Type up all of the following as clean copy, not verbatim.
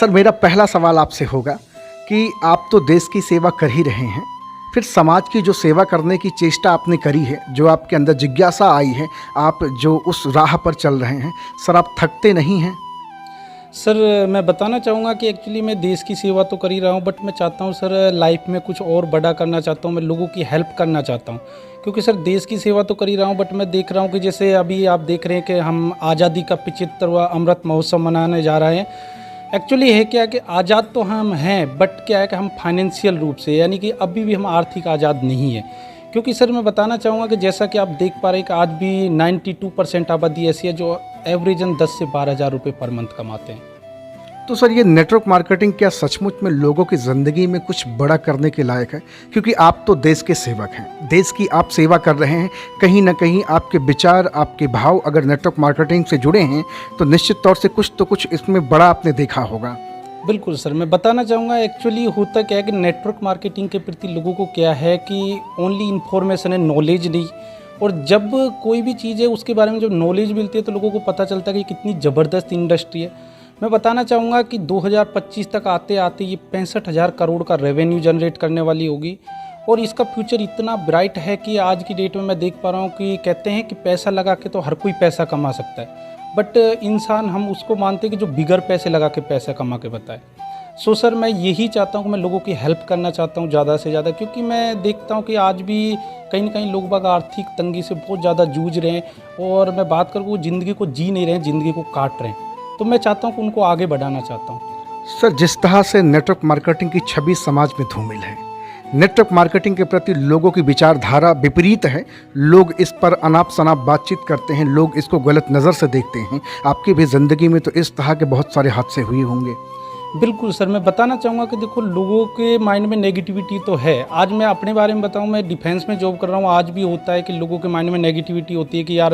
Sir मेरा पहला सवाल आपसे होगा कि आप तो देश की सेवा कर ही रहे हैं, फिर समाज की जो सेवा करने की चेष्टा आपने करी है, जो आपके अंदर जिज्ञासा आई है, आप जो उस राह पर चल रहे हैं, सर आप थकते नहीं हैं? सर मैं बताना चाहूँगा कि एक्चुअली मैं देश की सेवा तो कर ही रहा हूँ, बट मैं चाहता हूँ सर लाइफ में कुछ और बड़ा करना चाहता हूँ। मैं लोगों की हेल्प करना चाहता हूँ, क्योंकि सर देश की सेवा तो कर ही रहा हूँ, बट मैं देख रहा हूँ कि जैसे अभी आप देख रहे हैं कि हम आज़ादी का 75वां अमृत महोत्सव मनाने जा रहे हैं। एक्चुअली है क्या कि आज़ाद तो हम हैं, बट क्या है कि हम फाइनेंशियल रूप से, यानी कि अभी भी हम आर्थिक आज़ाद नहीं है। क्योंकि सर मैं बताना चाहूँगा कि जैसा कि आप देख पा रहे हैं कि आज भी 92% आबादी ऐसी है जो एवरेजन 10 से 12,000 रुपये पर मंथ कमाते हैं। तो सर ये नेटवर्क मार्केटिंग क्या सचमुच में लोगों की ज़िंदगी में कुछ बड़ा करने के लायक है? क्योंकि आप तो देश के सेवक हैं, देश की आप सेवा कर रहे हैं, कहीं ना कहीं आपके विचार, आपके भाव अगर नेटवर्क मार्केटिंग से जुड़े हैं तो निश्चित तौर से कुछ तो कुछ इसमें बड़ा आपने देखा होगा। बिल्कुल सर, मैं बताना चाहूँगा एक्चुअली होता क्या है कि नेटवर्क मार्केटिंग के प्रति लोगों को क्या है कि ओनली इन्फॉर्मेशन है, नॉलेज नहीं। और जब कोई भी चीज़ है उसके बारे में जब नॉलेज मिलती है तो लोगों को पता चलता है कि कितनी ज़बरदस्त इंडस्ट्री है। मैं बताना चाहूँगा कि 2025 तक आते आते ये 65,000 करोड़ का रेवेन्यू जनरेट करने वाली होगी। और इसका फ्यूचर इतना ब्राइट है कि आज की डेट में मैं देख पा रहा हूँ कि कहते हैं कि पैसा लगा के तो हर कोई पैसा कमा सकता है, बट इंसान हम उसको मानते हैं कि जो बिगर पैसे लगा के पैसा कमा के बताए। सो सर मैं यही चाहता हूँ कि मैं लोगों की हेल्प करना चाहता हूँ ज़्यादा से ज़्यादा, क्योंकि मैं देखता हूँ कि आज भी कहीं ना कहीं लोग बाग आर्थिक तंगी से बहुत ज़्यादा जूझ रहे हैं। और मैं बात करूँ वो ज़िंदगी को जी नहीं रहे हैं, ज़िंदगी को काट रहे हैं। तो मैं चाहता हूँ कि उनको आगे बढ़ाना चाहता हूँ। सर जिस तरह से नेटवर्क मार्केटिंग की छवि समाज में धूमिल है, नेटवर्क मार्केटिंग के प्रति लोगों की विचारधारा विपरीत है, लोग इस पर अनाप शनाप बातचीत करते हैं, लोग इसको गलत नज़र से देखते हैं। आपकी भी ज़िंदगी में तो इस तरह के बहुत सारे हादसे हुए होंगे। बिल्कुल सर, मैं बताना चाहूँगा कि देखो लोगों के माइंड में नेगेटिविटी तो है। आज मैं अपने बारे में बताऊँ, मैं डिफेंस में जॉब कर रहा हूँ, आज भी होता है कि लोगों के माइंड में नेगेटिविटी होती है कि यार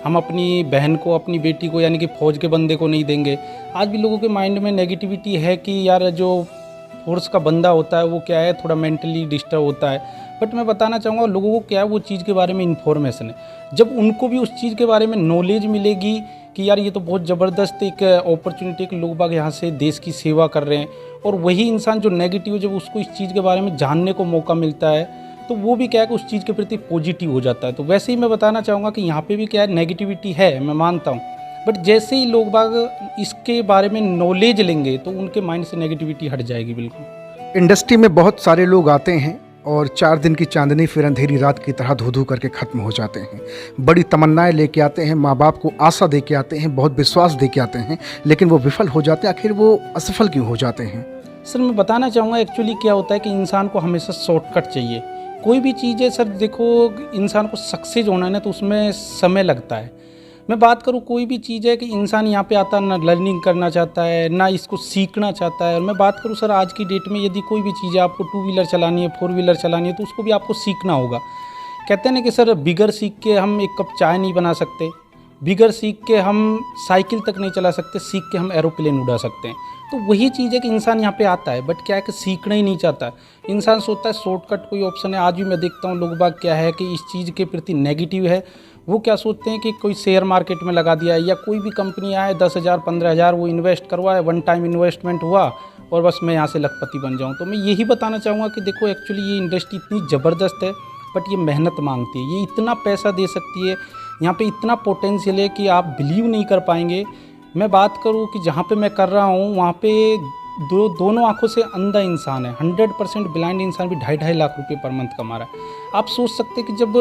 हम अपनी बहन को, अपनी बेटी को, यानी कि फ़ौज के बंदे को नहीं देंगे। आज भी लोगों के माइंड में नेगेटिविटी है कि यार जो फोर्स का बंदा होता है वो क्या है, थोड़ा मेंटली डिस्टर्ब होता है। बट मैं बताना चाहूँगा लोगों को क्या है, वो चीज़ के बारे में इन्फॉर्मेशन है। जब उनको भी उस चीज़ के बारे में नॉलेज मिलेगी कि यार ये तो बहुत ज़बरदस्त एक अपॉर्चुनिटी कि लोग बाग यहाँ से देश की सेवा कर रहे हैं, और वही इंसान जो नेगेटिव है जब उसको इस चीज़ के बारे में जानने को मौका मिलता है तो वो भी क्या है कि उस चीज़ के प्रति पॉजिटिव हो जाता है। तो वैसे ही मैं बताना चाहूँगा कि यहाँ पे भी क्या है, नेगेटिविटी है, मैं मानता हूँ। बट जैसे ही लोग बाग इसके बारे में नॉलेज लेंगे तो उनके माइंड से नेगेटिविटी हट जाएगी। बिल्कुल इंडस्ट्री में बहुत सारे लोग आते हैं और 4 दिन की चांदनी फिर अंधेरी रात की तरह धू धू करके ख़त्म हो जाते हैं। बड़ी तमन्नाएं लेके आते हैं, माँ बाप को आशा दे के आते हैं, बहुत विश्वास दे के आते हैं, लेकिन वो विफल हो जाते हैं। आखिर वो असफल क्यों हो जाते हैं? सर मैं बताना चाहूँगा एक्चुअली क्या होता है कि इंसान को हमेशा शॉर्टकट चाहिए। कोई भी चीज़ है सर, देखो इंसान को सक्सेस होना है ना तो उसमें समय लगता है। मैं बात करूँ कोई भी चीज़ है कि इंसान यहाँ पे आता ना लर्निंग करना चाहता है, ना इसको सीखना चाहता है। और मैं बात करूँ सर आज की डेट में यदि कोई भी चीज़ है, आपको 2 व्हीलर चलानी है, 4 व्हीलर चलानी है, तो उसको भी आपको सीखना होगा। कहते हैं ना कि सर बिगर सीख के हम एक कप चाय नहीं बना सकते, बिगर सीख के हम साइकिल तक नहीं चला सकते, सीख के हम एरोप्लेन उड़ा सकते हैं। तो वही चीज़ है कि इंसान यहाँ पे आता है, बट क्या है कि सीखना ही नहीं चाहता। इंसान सोचता है शॉर्टकट कोई ऑप्शन है। आज भी मैं देखता हूँ लोग बाग क्या है कि इस चीज़ के प्रति नेगेटिव है। वो क्या सोचते हैं कि कोई शेयर मार्केट में लगा दिया है, या कोई भी कंपनी आए 10,000 15,000 वो इन्वेस्ट करवाए, वन टाइम इन्वेस्टमेंट हुआ और बस मैं यहाँ से लखपति बन जाऊँ। तो मैं यही बताना चाहूँगा कि देखो एक्चुअली ये इंडस्ट्री इतनी ज़बरदस्त है, बट ये मेहनत मांगती है। ये इतना पैसा दे सकती है, यहाँ पे इतना पोटेंशियल है कि आप बिलीव नहीं कर पाएंगे। मैं बात करूँ कि जहाँ पे मैं कर रहा हूँ वहाँ पे दोनों आंखों से अंधा इंसान है, 100% ब्लाइंड इंसान भी 2.5 लाख रुपए पर मंथ कमा रहा है। आप सोच सकते हैं कि जब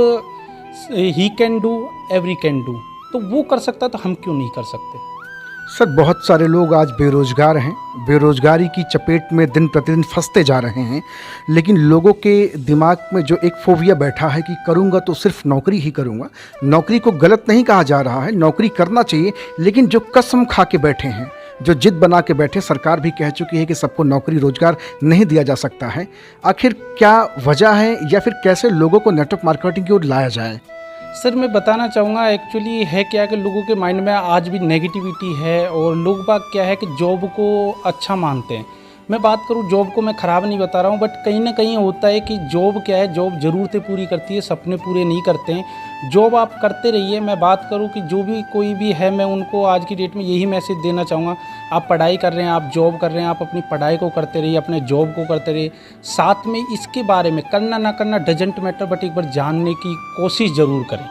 he can do every can do, तो वो कर सकता है तो हम क्यों नहीं कर सकते? सर बहुत सारे लोग आज बेरोजगार हैं, बेरोजगारी की चपेट में दिन प्रतिदिन फंसते जा रहे हैं, लेकिन लोगों के दिमाग में जो एक फोबिया बैठा है कि करूंगा तो सिर्फ नौकरी ही करूंगा। नौकरी को गलत नहीं कहा जा रहा है, नौकरी करना चाहिए, लेकिन जो कसम खा के बैठे हैं, जो जिद बना के बैठे, सरकार भी कह चुकी है कि सबको नौकरी रोजगार नहीं दिया जा सकता है। आखिर क्या वजह है, या फिर कैसे लोगों को नेटवर्क मार्केटिंग की ओर लाया जाए? सर मैं बताना चाहूँगा एक्चुअली है क्या कि लोगों के माइंड में आज भी नेगेटिविटी है, और लोग बाग क्या है कि जॉब को अच्छा मानते हैं। मैं बात करूँ जॉब को, मैं ख़राब नहीं बता रहा हूँ, बट कहीं ना कहीं होता है कि जॉब क्या है, जॉब ज़रूरतें पूरी करती है, सपने पूरे नहीं करते हैं। जॉब आप करते रहिए। मैं बात करूँ कि जो भी कोई भी है, मैं उनको आज की डेट में यही मैसेज देना चाहूँगा, आप पढ़ाई कर रहे हैं, आप जॉब कर रहे हैं, आप अपनी पढ़ाई को करते रहिए, अपने जॉब को करते रहिए। साथ में इसके बारे में करना ना करना डजेंट मैटर, बट एक बार जानने की कोशिश ज़रूर करें।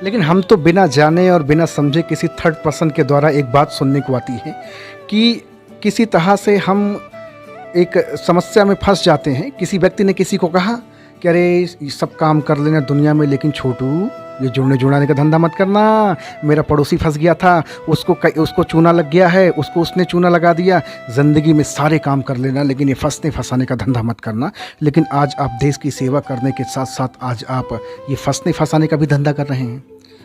लेकिन हम तो बिना जाने और बिना समझे किसी थर्ड पर्सन के द्वारा एक बात सुनने को आती है कि किसी तरह से हम एक समस्या में फंस जाते हैं। किसी व्यक्ति ने किसी को कहा कि अरे ये सब काम कर लेना दुनिया में, लेकिन छोटू ये जुड़ने जुड़ाने का धंधा मत करना। मेरा पड़ोसी फंस गया था, उसको चूना लग गया है, उसने चूना लगा दिया। ज़िंदगी में सारे काम कर लेना, लेकिन ये फंसने फंसाने का धंधा मत करना। लेकिन आज आप देश की सेवा करने के साथ साथ आज आप ये फंसने फंसाने का भी धंधा कर रहे हैं।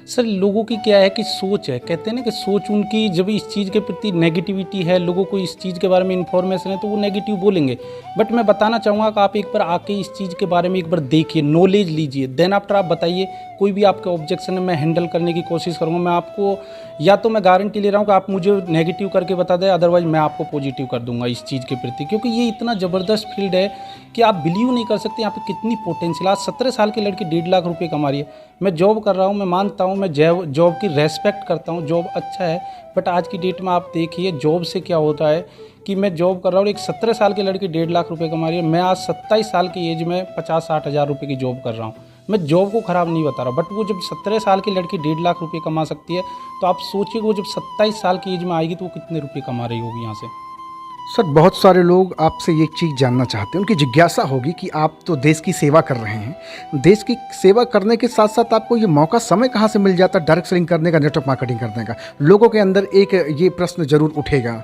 सर लोगों की क्या है कि सोच है, कहते हैं ना कि सोच उनकी, जब इस चीज़ के प्रति नेगेटिविटी है, लोगों को इस चीज़ के बारे में इन्फॉर्मेशन है, तो वो नेगेटिव बोलेंगे। बट मैं बताना चाहूँगा कि आप एक बार आके इस चीज़ के बारे में एक बार देखिए, नॉलेज लीजिए, देन आफ्टर आप बताइए। कोई भी आपके ऑब्जेक्शन है, मैं हैंडल करने की कोशिश करूँगा। मैं आपको, या तो मैं गारंटी ले रहा हूँ कि आप मुझे नेगेटिव करके बता दें, अदरवाइज मैं आपको पॉजिटिव कर दूंगा इस चीज़ के प्रति, क्योंकि ये इतना ज़बरदस्त फील्ड है कि आप बिलीव नहीं कर सकते यहाँ पे कितनी पोटेंशियल। आज 17 साल की लड़की 1.5 लाख रुपए कमा रही है। मैं जॉब कर रहा हूँ, मैं मानता हूँ, मैं जॉब की रेस्पेक्ट करता हूँ, जॉब अच्छा है, बट आज की डेट में आप देखिए जॉब से क्या होता है कि मैं जॉब कर रहा हूँ, एक 17 साल की लड़की 1.5 लाख रुपए कमा रही है। मैं आज 27 साल की एज में 50-60 हज़ार रुपये की जॉब कर रहा हूँ। मैं जॉब को ख़राब नहीं बता रहा, बट वो जब 17 साल की लड़की 1.5 लाख रुपए कमा सकती है, तो आप सोचिए वो जब 27 साल की एज में आएगी तो वो कितने रुपये कमा रही होगी यहाँ से। सर बहुत सारे लोग आपसे ये चीज़ जानना चाहते हैं, उनकी जिज्ञासा होगी कि आप तो देश की सेवा कर रहे हैं, देश की सेवा करने के साथ साथ आपको ये मौका, समय कहाँ से मिल जाता है डायरेक्ट सेलिंग करने का, नेटवर्क मार्केटिंग करने का? लोगों के अंदर एक ये प्रश्न जरूर उठेगा।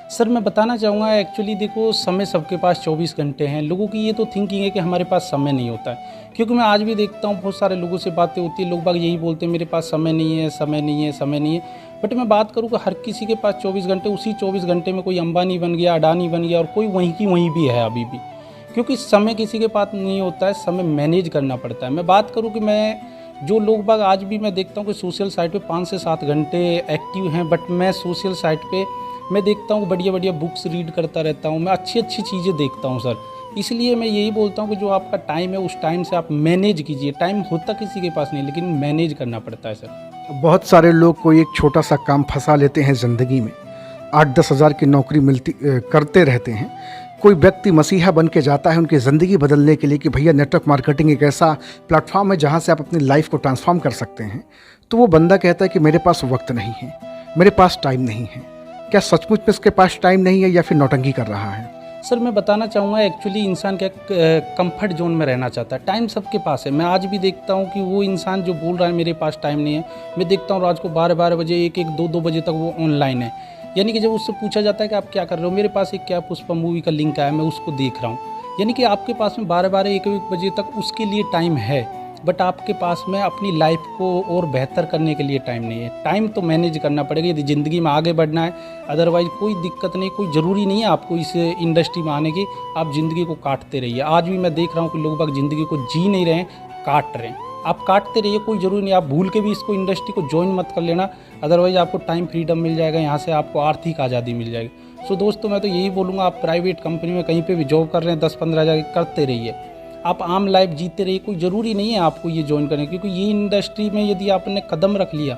सर मैं बताना चाहूँगा, एक्चुअली देखो समय सबके पास 24 घंटे हैं। लोगों की ये तो थिंकिंग है कि हमारे पास समय नहीं होता है, क्योंकि मैं आज भी देखता हूँ बहुत सारे लोगों से बातें होती है, लोग बाग यही बोलते हैं मेरे पास समय नहीं है, समय नहीं है, समय नहीं है। बट मैं बात करूँ कि हर किसी के पास 24 घंटे, उसी 24 घंटे में कोई अंबानी बन गया, अडानी बन गया, और कोई वहीं की वहीं भी है अभी भी, क्योंकि समय किसी के पास नहीं होता है, समय मैनेज करना पड़ता है। मैं बात करूँ कि मैं जो लोग बाग आज भी मैं देखता हूँ कि सोशल साइट पे 5 से 7 घंटे एक्टिव हैं, बट मैं सोशल साइट पे मैं देखता हूँ बढ़िया बढ़िया बुक्स रीड करता रहता हूँ, मैं अच्छी अच्छी चीज़ें देखता हूँ सर। इसलिए मैं यही बोलता हूँ कि जो आपका टाइम है उस टाइम से आप मैनेज कीजिए। टाइम होता किसी के पास नहीं, लेकिन मैनेज करना पड़ता है सर। बहुत सारे लोग कोई एक छोटा सा काम फंसा लेते हैं ज़िंदगी में, 8-10 हज़ार की नौकरी करते रहते हैं। कोई व्यक्ति मसीहा बन के जाता है उनकी ज़िंदगी बदलने के लिए कि भैया नेटवर्क मार्केटिंग एक ऐसा प्लेटफॉर्म है जहाँ से आप अपनी लाइफ को ट्रांसफॉर्म कर सकते हैं। तो वो बंदा कहता है कि मेरे पास वक्त नहीं है, मेरे पास टाइम नहीं है। क्या सचमुच में उसके पास टाइम नहीं है या फिर नौटंकी कर रहा है? सर मैं बताना चाहूँगा, एक्चुअली इंसान क्या कंफर्ट जोन में रहना चाहता है। टाइम सबके पास है। मैं आज भी देखता हूँ कि वो इंसान जो बोल रहा है मेरे पास टाइम नहीं है, मैं देखता हूँ रात को 12-12 बजे, 1-1, 2-2 बजे तक वो ऑनलाइन है। यानी कि जब उससे पूछा जाता है कि आप क्या कर रहे हो, मेरे पास एक क्या पुष्पा मूवी का लिंक आया, मैं उसको देख रहा हूँ। यानी कि आपके पास में 12-12, 1-1 बजे तक उसके लिए टाइम है, बट आपके पास में अपनी लाइफ को और बेहतर करने के लिए टाइम नहीं है। टाइम तो मैनेज करना पड़ेगा यदि ज़िंदगी में आगे बढ़ना है, अदरवाइज़ कोई दिक्कत नहीं, कोई ज़रूरी नहीं है आपको इस इंडस्ट्री में आने की। आप ज़िंदगी को काटते रहिए। आज भी मैं देख रहा हूँ कि लोग बाग ज़िंदगी को जी नहीं रहे हैं, काट रहे हैं। आप काटते रहिए, कोई ज़रूरी नहीं। आप भूल के भी इसको इंडस्ट्री को ज्वाइन मत कर लेना, अदरवाइज़ आपको टाइम फ्रीडम मिल जाएगा, यहाँ से आपको आर्थिक आज़ादी मिल जाएगी। सो दोस्तों मैं तो यही बोलूँगा, आप प्राइवेट कंपनी में कहीं पर भी जॉब कर रहे हैं, 10-15 हज़ार करते रहिए, आप आम लाइफ जीते रहिए। कोई ज़रूरी नहीं है आपको ये ज्वाइन करने, क्योंकि ये इंडस्ट्री में यदि आपने कदम रख लिया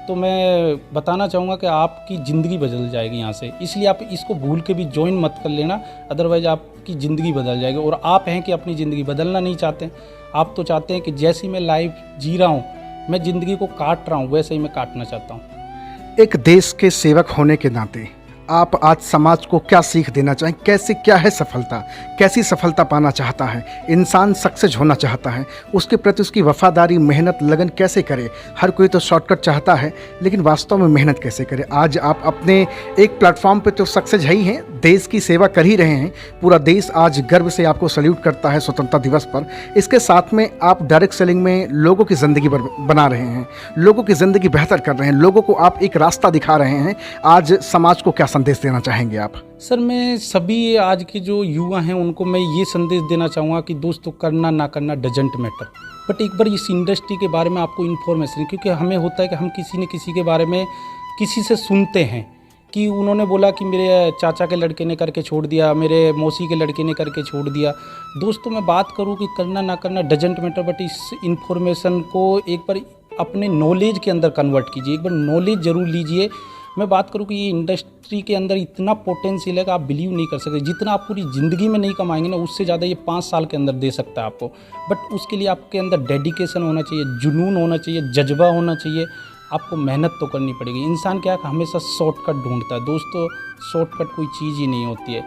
तो मैं बताना चाहूँगा कि आपकी ज़िंदगी बदल जाएगी यहाँ से। इसलिए आप इसको भूल के भी ज्वाइन मत कर लेना, अदरवाइज़ आपकी ज़िंदगी बदल जाएगी। और आप हैं कि अपनी ज़िंदगी बदलना नहीं चाहते, आप तो चाहते हैं कि जैसी मैं लाइफ जी रहा हूँ, मैं ज़िंदगी को काट रहा हूँ, वैसे ही मैं काटना चाहता हूँ। एक देश के सेवक होने के नाते आप आज समाज को क्या सीख देना चाहें? कैसे, क्या है सफलता, कैसी सफलता पाना चाहता है इंसान? सक्सेस होना चाहता है, उसके प्रति उसकी वफादारी, मेहनत, लगन कैसे करे? हर कोई तो शॉर्टकट चाहता है, लेकिन वास्तव में मेहनत कैसे करे? आज आप अपने एक प्लेटफॉर्म पे तो सक्सेस है ही हैं, देश की सेवा कर ही रहे हैं। पूरा देश आज गर्व से आपको सल्यूट करता है स्वतंत्रता दिवस पर। इसके साथ में आप डायरेक्ट सेलिंग में लोगों की ज़िंदगी बना रहे हैं, लोगों की ज़िंदगी बेहतर कर रहे हैं, लोगों को आप एक रास्ता दिखा रहे हैं। आज समाज को क्या संदेश देना चाहेंगे आप? सर मैं सभी आज के जो युवा हैं उनको मैं ये संदेश देना चाहूँगा कि दोस्तों करना ना करना डजेंट मैटर, बट एक बार इस इंडस्ट्री के बारे में आपको इन्फॉर्मेशन, क्योंकि हमें होता है कि हम किसी न किसी के बारे में किसी से सुनते हैं, कि उन्होंने बोला कि मेरे चाचा के लड़के ने करके छोड़ दिया, मेरे मौसी के लड़के ने करके छोड़ दिया। दोस्तों मैं बात करूँ कि करना ना करना डजेंट मैटर, बट इस इन्फॉर्मेशन को एक बार अपने नॉलेज के अंदर कन्वर्ट कीजिए, एक बार नॉलेज ज़रूर लीजिए। मैं बात करूँ कि ये इंडस्ट्री के अंदर इतना पोटेंशियल है कि आप बिलीव नहीं कर सकते। जितना आप पूरी ज़िंदगी में नहीं कमाएंगे ना, उससे ज़्यादा ये 5 साल के अंदर दे सकता है आपको। बट उसके लिए आपके अंदर डेडिकेशन होना चाहिए, जुनून होना चाहिए, जज्बा होना चाहिए, आपको मेहनत तो करनी पड़ेगी। इंसान क्या है, हमेशा शॉर्टकट ढूंढता है। दोस्तों शॉर्टकट कोई चीज़ ही नहीं होती है।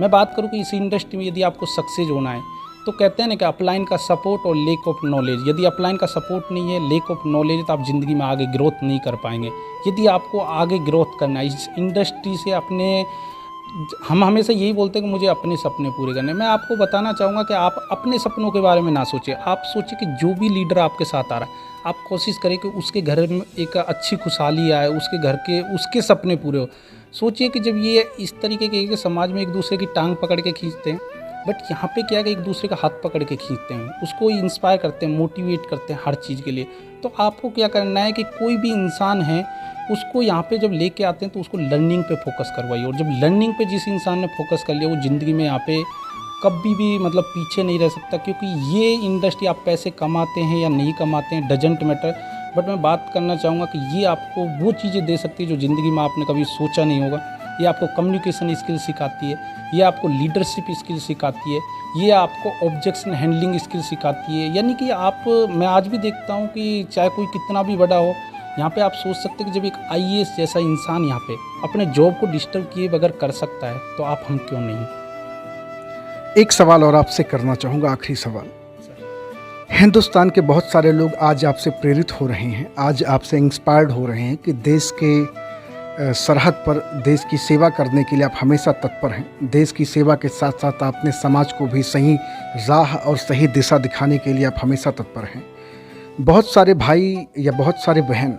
मैं बात करूँ कि इस इंडस्ट्री में यदि आपको सक्सेस होना है तो कहते हैं ना कि अपलाइन का सपोर्ट और लेक ऑफ नॉलेज। यदि अपलाइन का सपोर्ट नहीं है, लेक ऑफ नॉलेज है, तो आप ज़िंदगी में आगे ग्रोथ नहीं कर पाएंगे। यदि आपको आगे ग्रोथ करना है इस इंडस्ट्री से, हम हमेशा यही बोलते हैं कि मुझे अपने सपने पूरे करने हैं। मैं आपको बताना चाहूँगा कि आप अपने सपनों के बारे में ना सोचिए। आप सोचिए कि जो भी लीडर आपके साथ आ रहा है, आप कोशिश करें कि उसके घर में एक अच्छी खुशहाली आए, उसके घर के उसके सपने पूरे हो। सोचिए कि जब ये इस तरीके के समाज में एक दूसरे की टांग पकड़ के खींचते हैं, बट यहाँ पे क्या है कि एक दूसरे का हाथ पकड़ के खींचते हैं, उसको इंस्पायर करते हैं, मोटिवेट करते हैं हर चीज़ के लिए। तो आपको क्या करना है कि कोई भी इंसान है उसको यहाँ पे जब लेके आते हैं तो उसको लर्निंग पे फोकस करवाइए। और जब लर्निंग पे जिस इंसान ने फोकस कर लिया, वो ज़िंदगी में यहाँ पे कभी भी मतलब पीछे नहीं रह सकता। क्योंकि ये इंडस्ट्री, आप पैसे कमाते हैं या नहीं कमाते हैं डजेंट मैटर, बट मैं बात करना चाहूँगा कि ये आपको वो चीज़ें दे सकती है जो ज़िंदगी में आपने कभी सोचा नहीं होगा। ये आपको कम्युनिकेशन स्किल सिखाती है, ये आपको लीडरशिप स्किल सिखाती है, ये आपको ऑब्जेक्शन हैंडलिंग स्किल सिखाती है। यानी कि मैं आज भी देखता हूँ कि चाहे कोई कितना भी बड़ा हो, यहाँ पे आप सोच सकते हैं कि जब एक IAS जैसा इंसान यहाँ पे अपने जॉब को डिस्टर्ब किए बगैर कर सकता है, तो आप हम क्यों नहीं। एक सवाल और आपसे करना चाहूँगा, आखिरी सवाल। हिंदुस्तान के बहुत सारे लोग आज आपसे प्रेरित हो रहे हैं, आज आपसे इंस्पायर्ड हो रहे हैं कि देश के सरहद पर देश की सेवा करने के लिए आप हमेशा तत्पर हैं। देश की सेवा के साथ साथ अपने समाज को भी सही राह और सही दिशा दिखाने के लिए आप हमेशा तत्पर हैं। बहुत सारे भाई या बहुत सारे बहन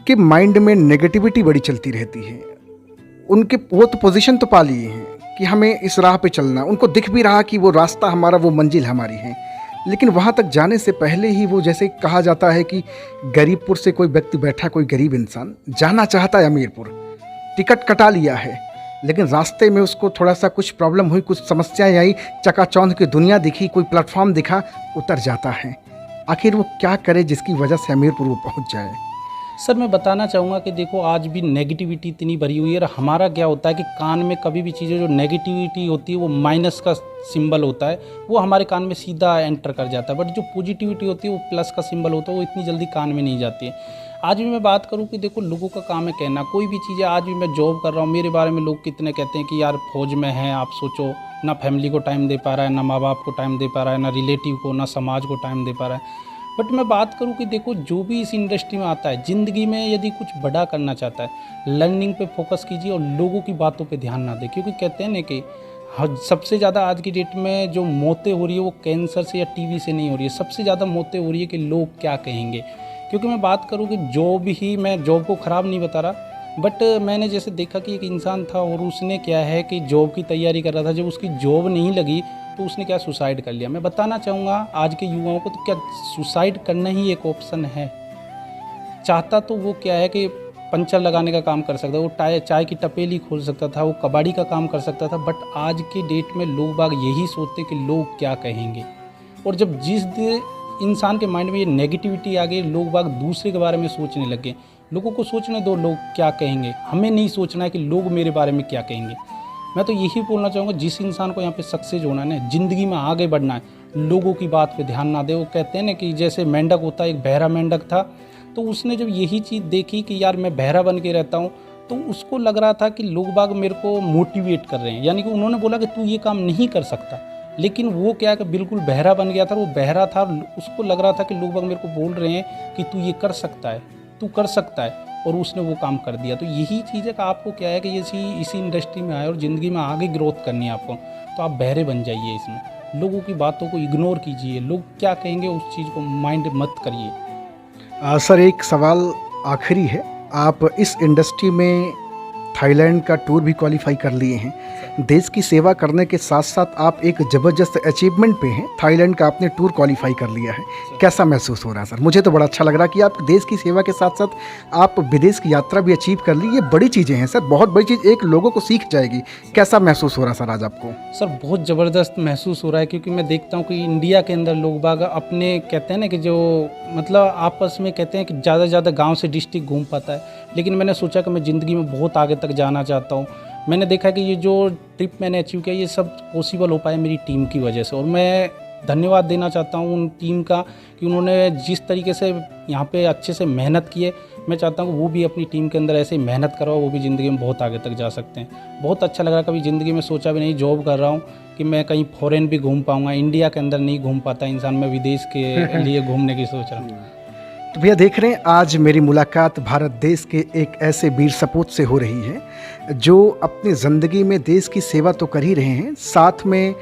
के माइंड में नेगेटिविटी बड़ी चलती रहती है। उनके वो तो पोजीशन तो पा लिए हैं कि हमें इस राह पे चलना, उनको दिख भी रहा कि वो रास्ता हमारा, वो मंजिल हमारी है, लेकिन वहाँ तक जाने से पहले ही वो, जैसे कहा जाता है कि गरीबपुर से कोई व्यक्ति बैठा, कोई गरीब इंसान जाना चाहता है अमीरपुर, टिकट कटा लिया है, लेकिन रास्ते में उसको थोड़ा सा कुछ प्रॉब्लम हुई, कुछ समस्याएं आई, चकाचौंध की दुनिया दिखी, कोई प्लेटफॉर्म दिखा, उतर जाता है। आखिर वो क्या करे जिसकी वजह से अमीरपुर वो पहुँच जाए। सर मैं बताना चाहूँगा कि देखो आज भी नेगेटिविटी इतनी भरी हुई है, और हमारा क्या होता है कि कान में कभी भी चीज़ें जो नेगेटिविटी होती है, वो माइनस का सिंबल होता है, वो हमारे कान में सीधा एंटर कर जाता है। बट जो पॉजिटिविटी होती है, वो प्लस का सिंबल होता है, वो इतनी जल्दी कान में नहीं जाती है। आज भी मैं बात करूँ कि देखो लोगों का काम है कहना कोई भी चीज़ें। आज भी मैं जॉब कर रहा हूँ, मेरे बारे में लोग कितने कहते हैं कि यार फौज में हैं, आप सोचो ना फैमिली को टाइम दे पा रहा है, ना माँ बाप को टाइम दे पा रहा है, ना रिलेटिव को, ना समाज को टाइम दे पा रहा है। बट मैं बात करूं कि देखो जो भी इस इंडस्ट्री में आता है, ज़िंदगी में यदि कुछ बड़ा करना चाहता है, लर्निंग पे फोकस कीजिए और लोगों की बातों पे ध्यान ना दें। क्योंकि कहते हैं ना कि सबसे ज़्यादा आज की डेट में जो मौतें हो रही है वो कैंसर से या टीबी से नहीं हो रही है, सबसे ज़्यादा मौतें हो रही है कि लोग क्या कहेंगे। क्योंकि मैं बात करूँ कि जॉब ही, मैं जॉब को ख़राब नहीं बता रहा, बट मैंने जैसे देखा कि एक इंसान था और उसने क्या है कि जॉब की तैयारी कर रहा था, जब उसकी जॉब नहीं लगी तो उसने क्या सुसाइड कर लिया। मैं बताना चाहूँगा आज के युवाओं को, तो क्या सुसाइड करना ही एक ऑप्शन है? चाहता तो वो क्या है कि पंचर लगाने का काम कर सकता, वो चाय की टपेली खोल सकता था, वो कबाड़ी का काम कर सकता था। बट आज के डेट में लोग बाग यही सोचते कि लोग क्या कहेंगे। और जब जिस इंसान के माइंड में ये नेगेटिविटी आ गई, लोग बाग दूसरे के बारे में सोचने लगे। लोगों को सोचने दो लोग क्या कहेंगे, हमें नहीं सोचना है कि लोग मेरे बारे में क्या कहेंगे। मैं तो यही बोलना चाहूँगा, जिस इंसान को यहाँ पे सक्सेस होना है ना, ज़िंदगी में आगे बढ़ना है, लोगों की बात पे ध्यान ना दे। वो कहते हैं ना कि जैसे मेंढक होता है, एक बहरा मेंढक था, तो उसने जब यही चीज़ देखी कि यार मैं बहरा बन के रहता हूँ, तो उसको लग रहा था कि लोग बाग मेरे को मोटिवेट कर रहे हैं। यानी कि उन्होंने बोला कि तू ये काम नहीं कर सकता, लेकिन वो क्या कि बिल्कुल बहरा बन गया था। वो बहरा था, उसको लग रहा था कि लोग बाग मेरे को बोल रहे हैं कि तू ये कर सकता है, तू कर सकता है, और उसने वो काम कर दिया। तो यही चीज़ है कि आपको क्या है कि इसी इंडस्ट्री में आए और ज़िंदगी में आगे ग्रोथ करनी है आपको, तो आप बहरे बन जाइए इसमें। लोगों की बातों को इग्नोर कीजिए, लोग क्या कहेंगे उस चीज़ को माइंड मत करिए। सर एक सवाल आखिरी है, आप इस इंडस्ट्री में थाईलैंड का टूर भी क्वालिफाई कर लिए हैं। देश की सेवा करने के साथ साथ आप एक ज़बरदस्त अचीवमेंट पे हैं, थाईलैंड का आपने टूर क्वालिफाई कर लिया है। कैसा महसूस हो रहा है सर? मुझे तो बड़ा अच्छा लग रहा है कि आप देश की सेवा के साथ साथ आप विदेश की यात्रा भी अचीव कर ली। ये बड़ी चीज़ें हैं सर, बहुत बड़ी चीज़, एक लोगों को सीख जाएगी। कैसा महसूस हो रहा है सर आज आपको? सर बहुत ज़बरदस्त महसूस हो रहा है, क्योंकि मैं देखता हूँ कि इंडिया के अंदर लोग बाग अपने कहते हैं ना कि जो मतलब आपस में कहते हैं कि ज़्यादा से ज़्यादा गांव से डिस्ट्रिक्ट घूम पाता है, लेकिन मैंने सोचा कि मैं ज़िंदगी में बहुत आगे तक जाना चाहता हूँ। मैंने देखा कि ये जो ट्रिप मैंने अचीव किया ये सब पॉसिबल हो पाया मेरी टीम की वजह से, और मैं धन्यवाद देना चाहता हूँ उन टीम का कि उन्होंने जिस तरीके से यहाँ पे अच्छे से मेहनत की है, मैं चाहता हूँ वो भी अपनी टीम के अंदर ऐसे ही मेहनत करो, वो भी ज़िंदगी में बहुत आगे तक जा सकते हैं। बहुत अच्छा लग रहा, कभी ज़िंदगी में सोचा भी नहीं, जॉब कर रहा हूँ कि मैं कहीं फॉरेन भी घूम पाऊँगा। इंडिया के अंदर नहीं घूम पाता इंसान, मैं विदेश के लिए घूमने की सोच रहा हूँ। तो भैया देख रहे हैं आज मेरी मुलाकात भारत देश के एक ऐसे वीर सपूत से हो रही है जो अपनी ज़िंदगी में देश की सेवा तो कर ही रहे हैं, साथ में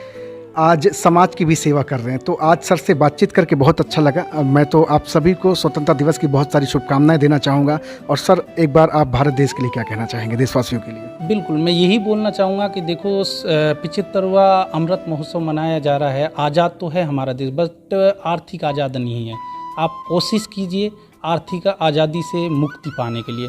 आज समाज की भी सेवा कर रहे हैं। तो आज सर से बातचीत करके बहुत अच्छा लगा। मैं तो आप सभी को स्वतंत्रता दिवस की बहुत सारी शुभकामनाएं देना चाहूँगा। और सर एक बार आप भारत देश के लिए क्या कहना चाहेंगे, देशवासियों के लिए? बिल्कुल, मैं यही बोलना चाहूँगा कि देखो 75वां अमृत महोत्सव मनाया जा रहा है। आज़ाद तो है हमारा देश, बट आर्थिक आज़ाद नहीं है। आप कोशिश कीजिए आर्थिक आज़ादी से मुक्ति पाने के लिए।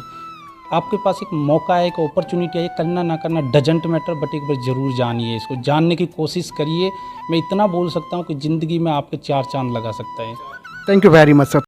आपके पास एक मौका है, एक अपॉर्चुनिटी है, करना ना करना डजंट मैटर, बट एक बार ज़रूर जानिए, इसको जानने की कोशिश करिए। मैं इतना बोल सकता हूँ कि ज़िंदगी में आपके 4 चांद लगा सकता है। Thank you very much sir.